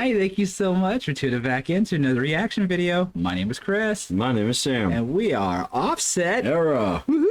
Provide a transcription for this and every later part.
Hi, thank you so much for tuning back into another reaction video. My name is Chris. My name is Sam. And we are Offset Era. Woohoo!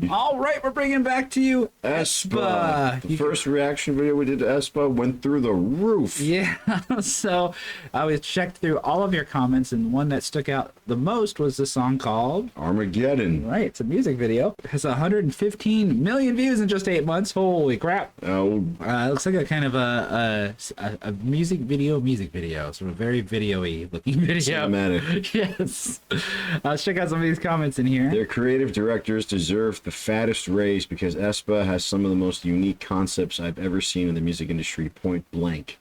All right, we're bringing back to you aespa. The first reaction video we did to aespa went through the roof. Yeah, so I was checked through all of your comments, and one that stuck out the most was the song called Armageddon. Right, it's a music video. It has 115 million views in just 8 months. Holy crap. Oh. It looks like a kind of a music video, sort of very video-y looking video. Cinematic. Yes. Let's check out some of these comments in here. Their creative directors deserve the fattest raise because aespa has some of the most unique concepts I've ever seen in the music industry, point blank.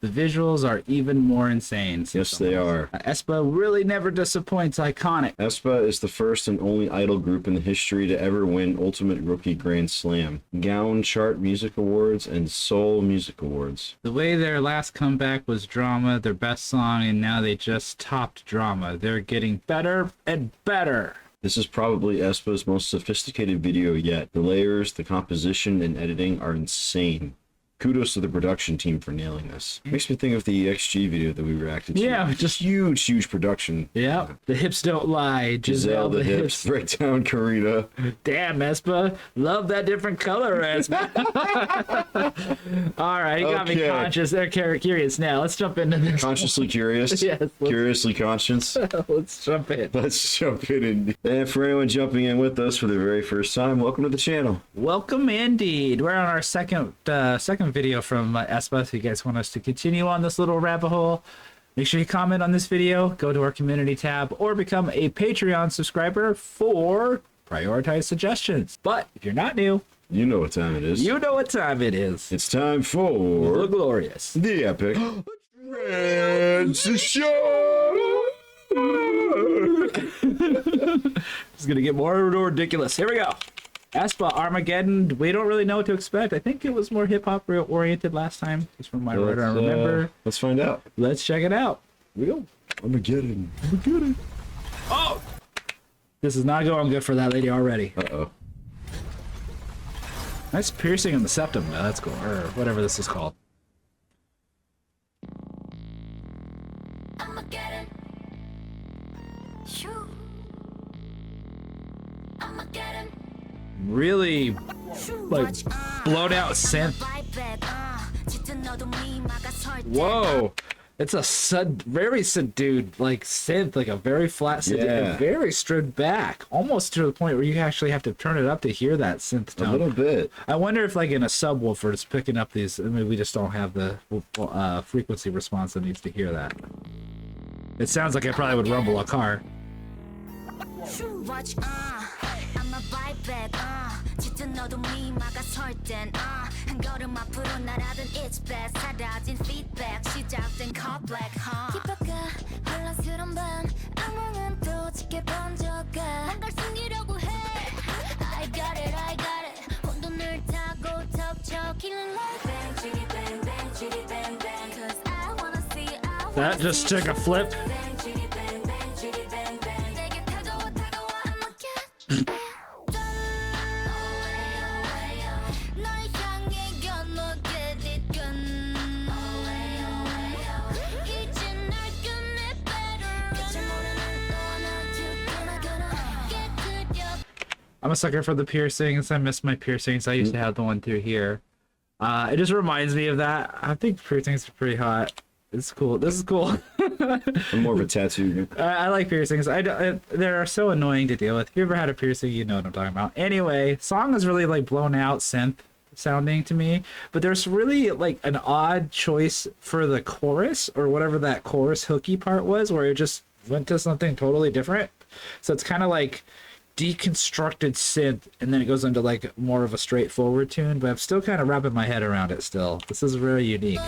The visuals are even more insane. Yes, they are. aespa really never disappoints. Iconic. aespa is the first and only idol group in the history to ever win Ultimate Rookie Grand Slam, Gown Chart Music Awards, and Soul Music Awards. The way their last comeback was Drama, their best song, and now they just topped Drama. They're getting better and better. This is probably aespa's most sophisticated video yet. The layers, the composition, and editing are insane. Kudos to the production team for nailing this. Makes me think of the XG video that we reacted to. Yeah, just huge production. Yeah, the hips don't lie. Giselle, the hips. Breakdown, Karina. Damn, aespa. Love that different color, aespa. All right, you got me conscious. They're curious now. Let's jump into this. Consciously curious? Yes. Curiously conscious? Let's jump in. Let's jump in. And for anyone jumping in with us for the very first time, welcome to the channel. Welcome indeed. We're on our second video from aespa. If you guys want us to continue on this little rabbit hole, make sure you comment on this video, go to our community tab, or become a Patreon subscriber for prioritized suggestions. But if you're not new, you know what time it is. You know what time it is. It's time for the glorious, the epic Show. It's gonna get more ridiculous. Here we go. aespa Armageddon. We don't really know what to expect. I think it was more hip-hop oriented last time, just from my word I remember. Let's find out. Let's check it out. Here we go. Armageddon. Oh! This is not going good for that lady already. Uh-oh. Nice piercing in the septum, though. That's cool. Or whatever this is called. Armageddon. Armageddon. Really, like, blown out synth. Whoa. It's a very subdued, like, synth, like a very flat synth, and very stripped back, almost to the point where you actually have to turn it up to hear that synth tone. A little bit. I wonder if, like, in a subwoofer, it's picking up these. I mean, we just don't have the frequency response that needs to hear that. It sounds like it probably would rumble a car. That just took a flip. I'm a sucker for the piercings. I miss my piercings. I used to have the one through here. It just reminds me of that. I think piercings are pretty hot. It's cool. This is cool. I'm more of a tattoo. I like piercings. They're so annoying to deal with. If you ever had a piercing, you know what I'm talking about. Anyway, song is really like blown out synth sounding to me, but there's really like an odd choice for the chorus or whatever that chorus hooky part was, where it just went to something totally different. So it's kind of like deconstructed synth, and then it goes into like more of a straightforward tune, but I'm still kind of wrapping my head around it still. This is really unique.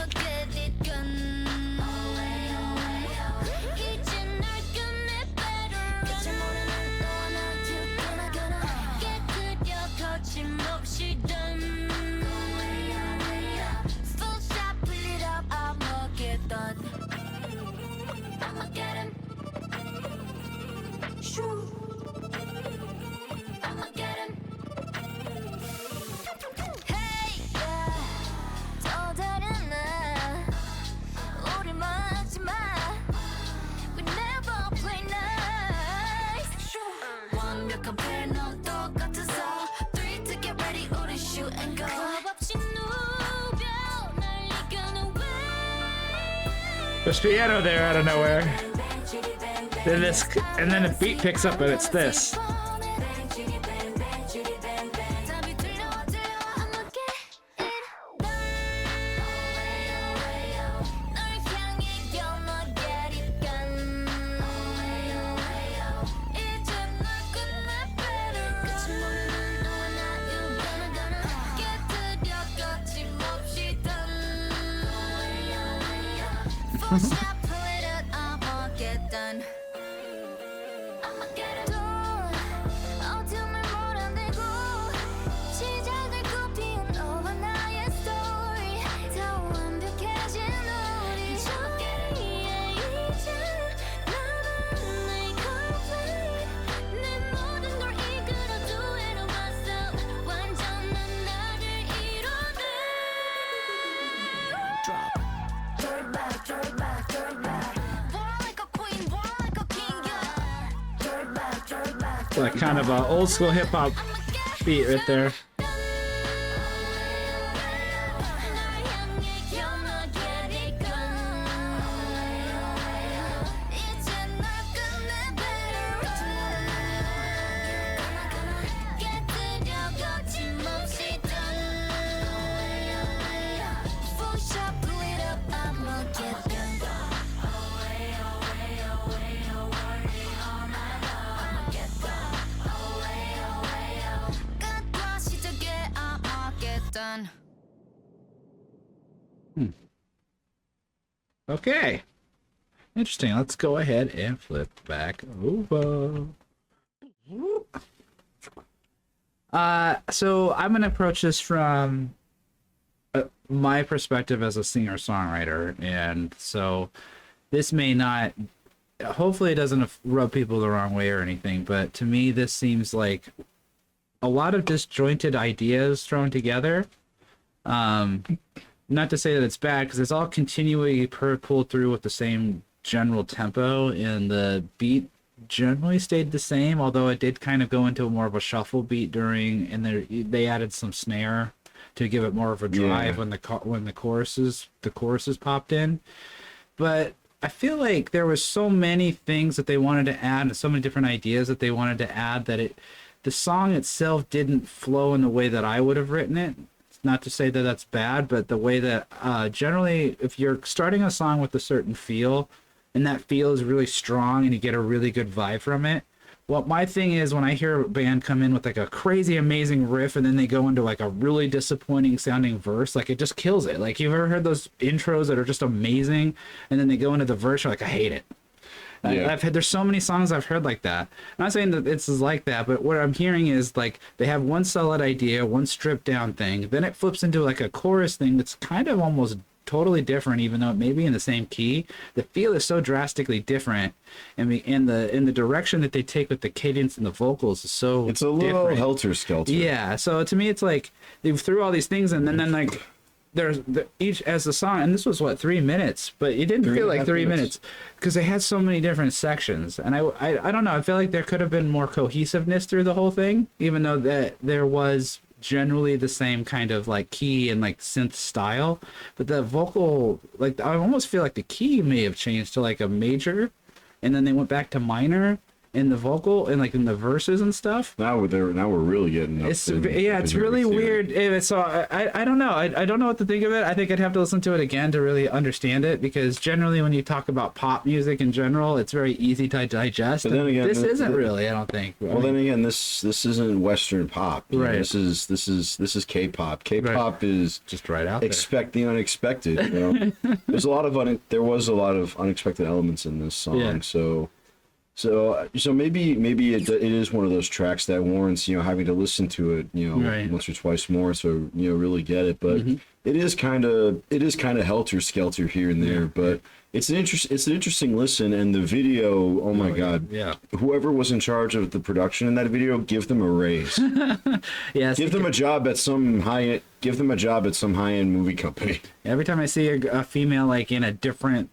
There's piano there out of nowhere. Then and then the beat picks up, and it's this. Like kind of a old school hip hop beat right there. Okay. Interesting. Let's go ahead and flip back over. So I'm going to approach this from my perspective as a singer-songwriter. And so this may not, hopefully it doesn't rub people the wrong way or anything, but to me this seems like a lot of disjointed ideas thrown together. Not to say that it's bad, because it's all continually pulled through with the same general tempo, and the beat generally stayed the same, although it did kind of go into more of a shuffle beat during, and they added some snare to give it more of a drive when the choruses popped in. But I feel like there was so many things that they wanted to add, and so many different ideas that they wanted to add, that the song itself didn't flow in the way that I would have written it. Not to say that that's bad, but the way that generally, if you're starting a song with a certain feel, and that feel is really strong and you get a really good vibe from it, well, my thing is when I hear a band come in with like a crazy amazing riff and then they go into like a really disappointing sounding verse, like it just kills it. Like, you've ever heard those intros that are just amazing and then they go into the verse, you're like, I hate it. Yeah. There's so many songs I've heard like that. I'm not saying that it's like that, but what I'm hearing is like they have one solid idea, one stripped down thing, then it flips into like a chorus thing that's kind of almost totally different, even though it may be in the same key. The feel is so drastically different, and in the direction that they take with the cadence and the vocals is so it's a little different. Helter Skelter. Yeah, so to me it's like they threw all these things and then like there's each as the song, and this was what 3 minutes, but it didn't feel like 3 minutes because they had so many different sections, and I don't know, I feel like there could have been more cohesiveness through the whole thing, even though that there was generally the same kind of like key and like synth style, but the vocal, like I almost feel like the key may have changed to like a major, and then they went back to minor in the vocal and like in the verses and stuff. Now we're really getting up. It's really weird. So I don't know. I don't know what to think of it. I think I'd have to listen to it again to really understand it, because generally when you talk about pop music in general, it's very easy to digest. But then again, this isn't really, I don't think. Well, then again, this isn't Western pop. Right. This is K-pop. K-pop is just right out there. Expect the unexpected. You know, there was a lot of unexpected elements in this song. Yeah. So maybe it is one of those tracks that warrants, you know, having to listen to it, you know, right, once or twice more, so you know, really get it. But it is kind of helter skelter here and there. But it's an interesting listen, and the video. Oh my God! Yeah. Whoever was in charge of the production in that video, give them a raise. Yes. Give them a job at some high end movie company. Every time I see a female like in a different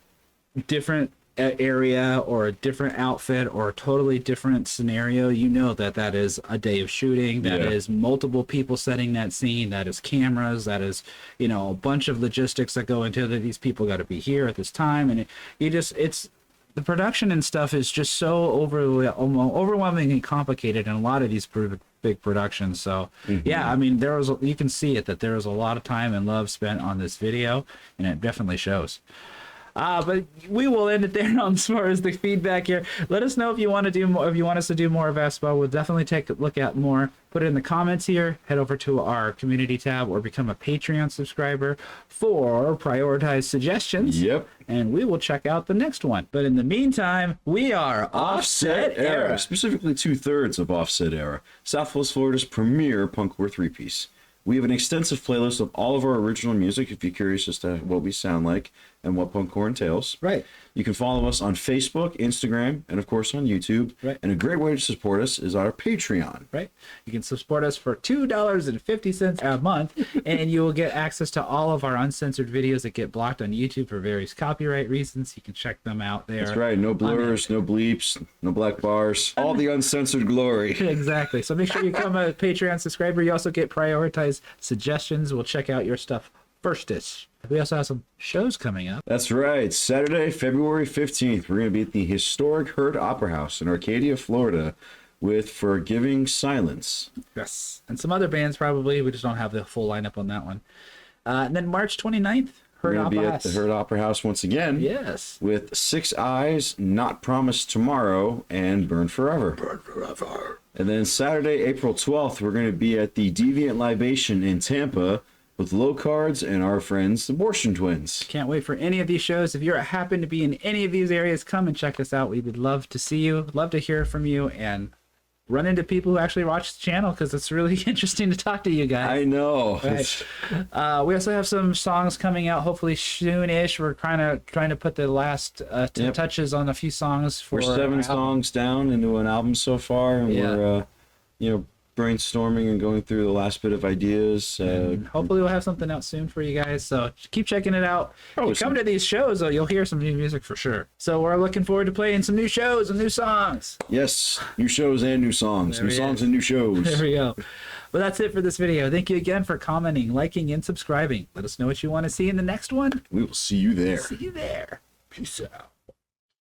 area or a different outfit or a totally different scenario, you know that that is a day of shooting. That is multiple people setting that scene. That is cameras. That is, you know, a bunch of logistics that go into that. These people got to be here at this time, and it's the production and stuff is just so overwhelmingly complicated in a lot of these big productions. So yeah, I mean, you can see it that there was a lot of time and love spent on this video, and it definitely shows. But we will end it there as far as the feedback here. Let us know if you want to do more, if you want us to do more of aespa. We'll definitely take a look at more. Put it in the comments here. Head over to our community tab or become a Patreon subscriber for prioritized suggestions. Yep. And we will check out the next one. But in the meantime, we are Offset Era. Specifically 2/3 of Offset Era, Southwest Florida's premier punkcore three-piece. We have an extensive playlist of all of our original music if you're curious as to what we sound like and what punkcore entails. Right. You can follow us on Facebook, Instagram, and of course on YouTube. Right. And a great way to support us is our Patreon. Right. You can support us for $2.50 a month, and you will get access to all of our uncensored videos that get blocked on YouTube for various copyright reasons. You can check them out there. That's right. No blurs, no bleeps, no black bars. All the uncensored glory. Exactly. So make sure you become a Patreon subscriber. You also get prioritized suggestions. We'll check out your stuff firstish. We also have some shows coming up. That's right. Saturday, February 15th, we're going to be at the historic Hurd Opera House in Arcadia, Florida with Forgiving Silence. Yes. And some other bands probably. We just don't have the full lineup on that one. And then March 29th, We're going to be at the Hurd Opera House once again. Yes. With Six Eyes, Not Promised Tomorrow, and Burn Forever. Burn Forever. And then Saturday, April 12th, we're going to be at the Deviant Libation in Tampa with Low Cards and our friends, the Abortion Twins. Can't wait for any of these shows. If you happen to be in any of these areas, come and check us out. We would love to see you, love to hear from you, and run into people who actually watch the channel because it's really interesting to talk to you guys. I know. Right. We also have some songs coming out hopefully soon-ish. We're trying to put the last touches on a few songs. We're 7 songs down into an album so far, and we're brainstorming and going through the last bit of ideas. Hopefully we'll have something out soon for you guys, so keep checking it out. If you come to these shows, you'll hear some new music for sure. So we're looking forward to playing some new shows and new songs. Yes, new shows and new songs. New songs and new shows. There we go. Well, that's it for this video. Thank you again for commenting, liking, and subscribing. Let us know what you want to see in the next one. We will see you there. See you there. Peace out.